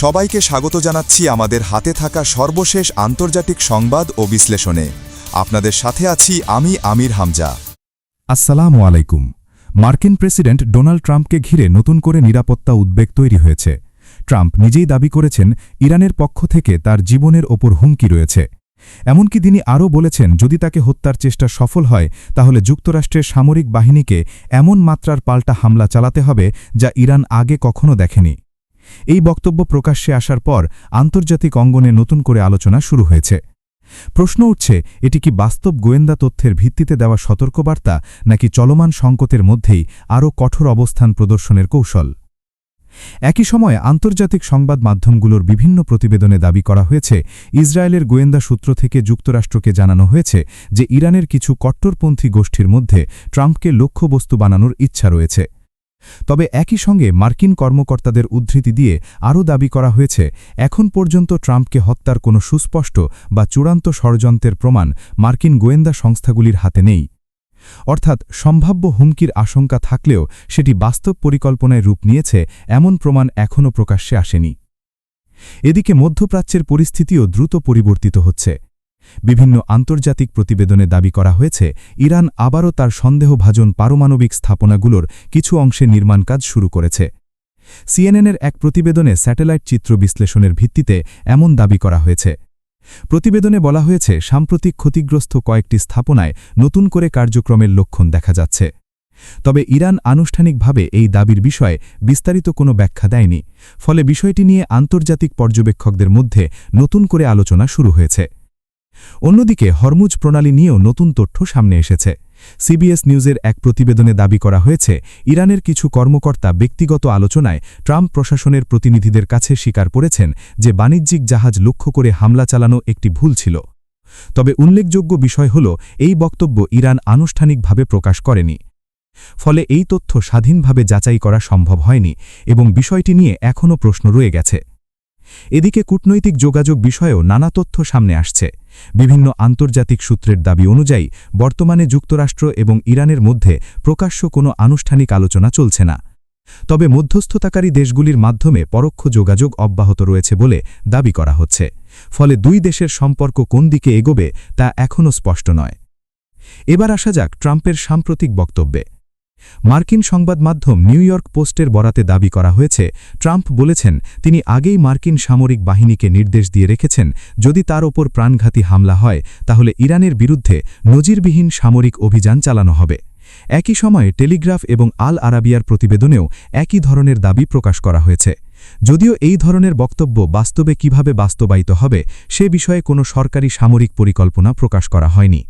সবাইকে স্বাগত জানাচ্ছি আমাদের হাতে থাকা সর্বশেষ আন্তর্জাতিক সংবাদ ও বিশ্লেষণে। আপনাদের সাথে আছি আমি আমির হামজা। আসসালামু আলাইকুম। মার্কিন প্রেসিডেন্ট ডোনাল্ড ট্রাম্পকে ঘিরে নতুন করে নিরাপত্তা উদ্বেগ তৈরি হয়েছে। ট্রাম্প নিজেই দাবি করেছেন ইরানের পক্ষ থেকে তার জীবনের ওপর হুমকি রয়েছে। এমনকি তিনি আরও বলেছেন, যদি তাকে হত্যার চেষ্টা সফল হয় তাহলে যুক্তরাষ্ট্রের সামরিক বাহিনীকে এমন মাত্রার পাল্টা হামলা চালাতে হবে যা ইরান আগে কখনো দেখেনি। এই বক্তব্য প্রকাশ্যে আসার পর আন্তর্জাতিক অঙ্গনে নতুন করে আলোচনা শুরু হয়েছে। প্রশ্ন উঠছে, এটি কি বাস্তব গোয়েন্দা তথ্যের ভিত্তিতে দেওয়া সতর্কবার্তা, নাকি চলমান সংকটের মধ্যেই আরও কঠোর অবস্থান প্রদর্শনের কৌশল? একই সময়ে আন্তর্জাতিক সংবাদ মাধ্যমগুলোর বিভিন্ন প্রতিবেদনে দাবি করা হয়েছে, ইসরায়েলের গোয়েন্দা সূত্র থেকে যুক্তরাষ্ট্রকে জানানো হয়েছে যে ইরানের কিছু কট্টরপন্থী গোষ্ঠীর মধ্যে ট্রাম্পকে লক্ষ্যবস্তু বানানোর ইচ্ছা রয়েছে। তবে একই সঙ্গে মার্কিন কর্মকর্তাদের উদ্ধৃতি দিয়ে আরও দাবি করা হয়েছে, এখন পর্যন্ত ট্রাম্পকে হত্যার কোনো সুস্পষ্ট বা চূড়ান্ত ষড়যন্ত্রের প্রমাণ মার্কিন গোয়েন্দা সংস্থাগুলির হাতে নেই। অর্থাৎ সম্ভাব্য হুমকির আশঙ্কা থাকলেও সেটি বাস্তব পরিকল্পনায় রূপ নিয়েছে এমন প্রমাণ এখনও প্রকাশ্যে আসেনি। এদিকে মধ্যপ্রাচ্যের পরিস্থিতিও দ্রুত পরিবর্তিত হচ্ছে। বিভিন্ন আন্তর্জাতিক প্রতিবেদনে দাবি করা হয়েছে, ইরান আবারও তার সন্দেহভাজন পারমাণবিক স্থাপনাগুলোর কিছু অংশে নির্মাণ কাজ শুরু করেছে। সিএনএনের এক প্রতিবেদনে স্যাটেলাইট চিত্র বিশ্লেষণের ভিত্তিতে এমন দাবি করা হয়েছে। প্রতিবেদনে বলা হয়েছে, সাম্প্রতিক ক্ষতিগ্রস্ত কয়েকটি স্থাপনায় নতুন করে কার্যক্রমের লক্ষণ দেখা যাচ্ছে। তবে ইরান আনুষ্ঠানিকভাবে এই দাবির বিষয়ে বিস্তারিত কোনো ব্যাখ্যা দেয়নি, ফলে বিষয়টি নিয়ে আন্তর্জাতিক পর্যবেক্ষকদের মধ্যে নতুন করে আলোচনা শুরু হয়েছে। অন্যদিকে হরমুজ প্রণালী নিয়েও নতুন তথ্য সামনে এসেছে। সিবিএস নিউজের এক প্রতিবেদনে দাবি করা হয়েছে, ইরানের কিছু কর্মকর্তা ব্যক্তিগত আলোচনায় ট্রাম্প প্রশাসনের প্রতিনিধিদের কাছে স্বীকার করেছেন যে বাণিজ্যিক জাহাজ লক্ষ্য করে হামলা চালানো একটি ভুল ছিল। তবে উল্লেখযোগ্য বিষয় হল, এই বক্তব্য ইরান আনুষ্ঠানিকভাবে প্রকাশ করেনি। ফলে এই তথ্য স্বাধীনভাবে যাচাই করা সম্ভব হয়নি এবং বিষয়টি নিয়ে এখনও প্রশ্ন রয়ে গেছে। এদিকে কূটনৈতিক যোগাযোগ বিষয়েও নানা তথ্য সামনে আসছে। বিভিন্ন আন্তর্জাতিক সূত্রের দাবি অনুযায়ী বর্তমানে যুক্তরাষ্ট্র এবং ইরানের মধ্যে প্রকাশ্য কোনো আনুষ্ঠানিক আলোচনা চলছে না। তবে মধ্যস্থতাকারী দেশগুলির মাধ্যমে পরোক্ষ যোগাযোগ অব্যাহত রয়েছে বলে দাবি করা হচ্ছে। ফলে দুই দেশের সম্পর্ক কোন দিকে এগোবে তা এখনও স্পষ্ট নয়। এবার আসা যাক ট্রাম্পের সাম্প্রতিক বক্তব্যে। মার্কিন সংবাদ মাধ্যম নিউ ইয়র্ক পোস্টের বরাতে দাবি করা হয়েছে, ট্রাম্প বলেছেন তিনি আগেই মার্কিন সামরিক বাহিনীকে নির্দেশ দিয়ে রেখেছেন, যদি তার ওপর প্রাণঘাতী হামলা হয় তাহলে ইরানের বিরুদ্ধে নজিরবিহীন সামরিক অভিযান চালানো হবে। একই সময়ে টেলিগ্রাফ এবং আল আরাবিয়ার প্রতিবেদনেও একই ধরনের দাবি প্রকাশ করা হয়েছে। যদিও এই ধরনের বক্তব্য বাস্তবে কিভাবে বাস্তবায়িত হবে সে বিষয়ে কোনো সরকারি সামরিক পরিকল্পনা প্রকাশ করা হয়নি।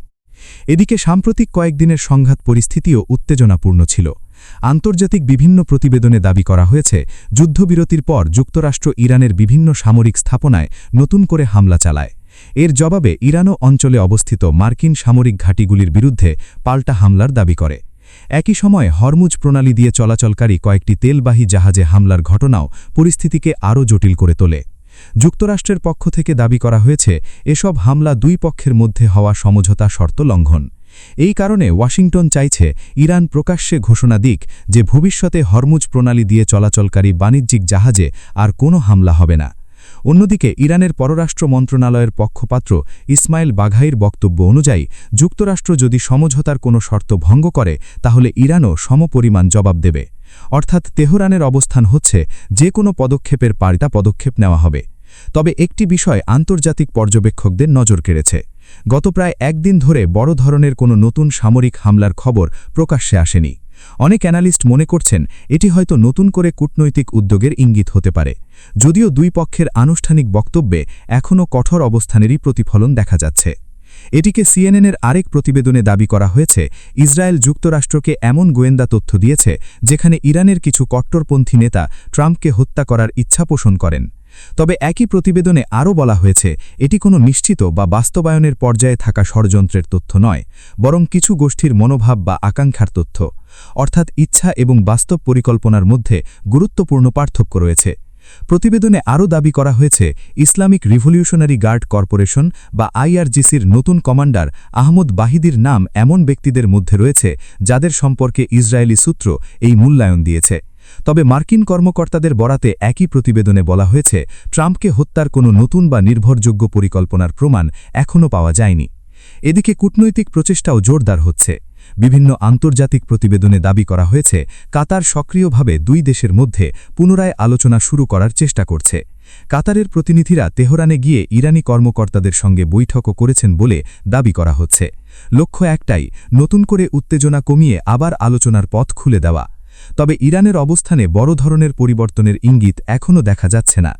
এদিকে সাম্প্রতিক কয়েকদিনের সংঘাত পরিস্থিতিও উত্তেজনাপূর্ণ ছিল। আন্তর্জাতিক বিভিন্ন প্রতিবেদনে দাবি করা হয়েছে, যুদ্ধবিরতির পর যুক্তরাষ্ট্র ইরানের বিভিন্ন সামরিক স্থাপনায় নতুন করে হামলা চালায়। এর জবাবে ইরানও অঞ্চলে অবস্থিত মার্কিন সামরিক ঘাঁটিগুলির বিরুদ্ধে পাল্টা হামলার দাবি করে। একই সময়ে হরমুজ প্রণালী দিয়ে চলাচলকারী কয়েকটি তেলবাহী জাহাজে হামলার ঘটনাও পরিস্থিতিকে আরও জটিল করে তোলে। যুক্তরাষ্ট্রের পক্ষ থেকে দাবি করা হয়েছে, এসব হামলা দুই পক্ষের মধ্যে হওয়া সমঝোতা শর্ত লঙ্ঘন। এই কারণে ওয়াশিংটন চাইছে ইরান প্রকাশ্যে ঘোষণা দিক যে ভবিষ্যতে হরমুজ প্রণালী দিয়ে চলাচলকারী বাণিজ্যিক জাহাজে আর কোনো হামলা হবে না। অন্যদিকে ইরানের পররাষ্ট্র মন্ত্রণালয়ের পক্ষপাত্র ইসমাইল বাঘাইর বক্তব্য অনুযায়ী, যুক্তরাষ্ট্র যদি সমঝোতার কোনো শর্ত ভঙ্গ করে তাহলে ইরানও সমপরিমাণ জবাব দেবে। অর্থাৎ তেহরানের অবস্থান হচ্ছে, যে কোনো পদক্ষেপের পাল্টা পদক্ষেপ নেওয়া হবে। তবে একটি বিষয় আন্তর্জাতিক পর্যবেক্ষকদের নজর কেড়েছে। গত প্রায় একদিন ধরে বড় ধরনের কোনো নতুন সামরিক হামলার খবর প্রকাশ্যে আসেনি। অনেক অ্যানালিস্ট মনে করছেন, এটি হয়তো নতুন করে কূটনৈতিক উদ্যোগের ইঙ্গিত হতে পারে। যদিও দুই পক্ষের আনুষ্ঠানিক বক্তব্যে এখনও কঠোর অবস্থানেরই প্রতিফলন দেখা যাচ্ছে। এটিকে সিএনএনের আরেক প্রতিবেদনে দাবি করা হয়েছে, ইসরায়েল যুক্তরাষ্ট্রকে এমন গোয়েন্দা তথ্য দিয়েছে যেখানে ইরানের কিছু কট্টরপন্থী নেতা ট্রাম্পকে হত্যা করার ইচ্ছা পোষণ করেন। তবে একই প্রতিবেদনে আরও বলা হয়েছে, এটি কোনো নিশ্চিত বা বাস্তবায়নের পর্যায়ে থাকা ষড়যন্ত্রের তথ্য নয়, বরং কিছু গোষ্ঠীর মনোভাব বা আকাঙ্ক্ষার তথ্য। অর্থাৎ ইচ্ছা এবং বাস্তব পরিকল্পনার মধ্যে গুরুত্বপূর্ণ পার্থক্য রয়েছে। প্রতিবেদনে আরও দাবি করা হয়েছে, ইসলামিক রিভলিউশনারি গার্ড কর্পোরেশন বা আইআরজিসির নতুন কমান্ডার আহমদ বাহিদির নাম এমন ব্যক্তিদের মধ্যে রয়েছে যাদের সম্পর্কে ইসরায়েলি সূত্র এই মূল্যায়ন দিয়েছে। তবে মার্কিন কর্মকর্তাদের বরাতে একই প্রতিবেদনে বলা হয়েছে ট্রাম্পকে হত্যার কোনো নতুন বা নির্ভরযোগ্য পরিকল্পনার প্রমাণ এখনও পাওয়া যায়নি। এদিকে কূটনৈতিক প্রচেষ্টাও জোরদার হচ্ছে। বিভিন্ন আন্তর্জাতিক প্রতিবেদনে দাবি করা হয়েছে কাতার সক্রিয়ভাবে দুই দেশের মধ্যে পুনরায় আলোচনা শুরু করার চেষ্টা করছে। কাতারের প্রতিনিধিরা তেহরানে গিয়ে ইরানি কর্মকর্তাদের সঙ্গে বৈঠকও করেছেন বলে দাবি করা হচ্ছে। লক্ষ্য একটাই, নতুন করে উত্তেজনা কমিয়ে আবার আলোচনার পথ খুলে দেওয়া। তবে ইরানের অবস্থানে বড় ধরনের পরিবর্তনের ইঙ্গিত এখনও দেখা যাচ্ছে না।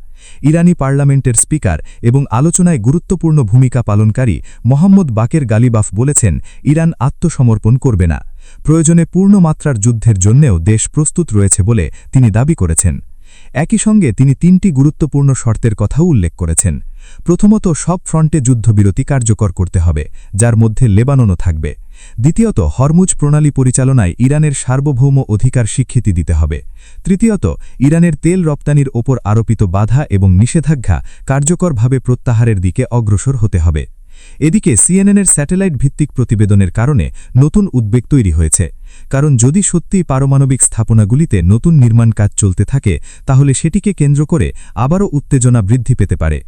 ইরানি পার্লামেন্টের স্পিকার এবং আলোচনায় গুরুত্বপূর্ণ ভূমিকা পালনকারী মোহাম্মদ বাকের গালিবাফ বলেছেন, ইরান আত্মসমর্পণ করবে না। প্রয়োজনে পূর্ণমাত্রার যুদ্ধের জন্যেও দেশ প্রস্তুত রয়েছে বলে তিনি দাবি করেছেন। একই সঙ্গে তিনি 3টি গুরুত্বপূর্ণ শর্তের কথাও উল্লেখ করেছেন। প্রথমত, সব ফ্রন্টে যুদ্ধবিরতি কার্যকর করতে হবে, যার মধ্যে লেবাননও থাকবে। দ্বিতীয়ত, হরমুজ প্রণালী পরিচালনায় ইরানের সার্বভৌম অধিকার স্বীকৃতি দিতে হবে। তৃতীয়ত, ইরানের তেল রপ্তানির ওপর আরোপিত বাধা এবং নিষেধাজ্ঞা কার্যকরভাবে প্রত্যাহারের দিকে অগ্রসর হতে হবে। এদিকে সিএনএনের স্যাটেলাইট ভিত্তিক প্রতিবেদনের কারণে নতুন উদ্বেগ তৈরি হয়েছে। কারণ যদি সত্যিই পারমাণবিক স্থাপনাগুলিতে নতুন নির্মাণ কাজ চলতে থাকে, তাহলে সেটিকে কেন্দ্র করে আবারও উত্তেজনা বৃদ্ধি পেতে পারে।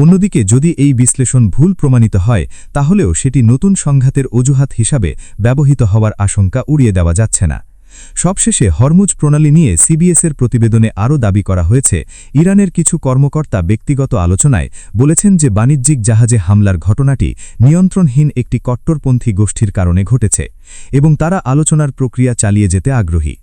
অন্যদিকে যদি এই বিশ্লেষণ ভুল প্রমাণিত হয়, তাহলেও সেটি নতুন সংঘাতের অজুহাত হিসাবে ব্যবহৃত হওয়ার আশঙ্কা উড়িয়ে দেওয়া যাচ্ছে না। সবশেষে হরমুজ প্রণালী নিয়ে সিবিএসের প্রতিবেদনে আরও দাবি করা হয়েছে, ইরানের কিছু কর্মকর্তা ব্যক্তিগত আলোচনায় বলেছেন যে বাণিজ্যিক জাহাজে হামলার ঘটনাটি নিয়ন্ত্রণহীন একটি কট্টরপন্থী গোষ্ঠীর কারণে ঘটেছে এবং তারা আলোচনার প্রক্রিয়া চালিয়ে যেতে আগ্রহী।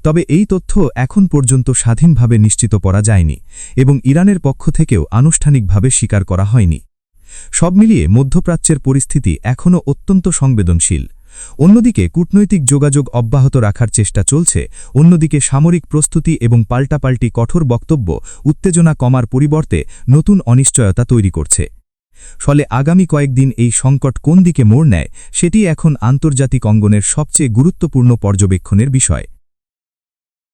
তবে এই তথ্য এখন পর্যন্ত স্বাধীনভাবে নিশ্চিত করা যায়নি এবং ইরানের পক্ষ থেকেও আনুষ্ঠানিকভাবে স্বীকার করা হয়নি। সব মিলিয়ে মধ্যপ্রাচ্যের পরিস্থিতি এখনও অত্যন্ত সংবেদনশীল। অন্যদিকে কূটনৈতিক যোগাযোগ অব্যাহত রাখার চেষ্টা চলছে, অন্যদিকে সামরিক প্রস্তুতি এবং পাল্টাপাল্টি কঠোর বক্তব্য উত্তেজনা কমার পরিবর্তে নতুন অনিশ্চয়তা তৈরি করছে। ফলে আগামী কয়েকদিন এই সংকট কোন দিকে মোড় নেয়, সেটি এখন আন্তর্জাতিক অঙ্গনের সবচেয়ে গুরুত্বপূর্ণ পর্যবেক্ষণের বিষয়।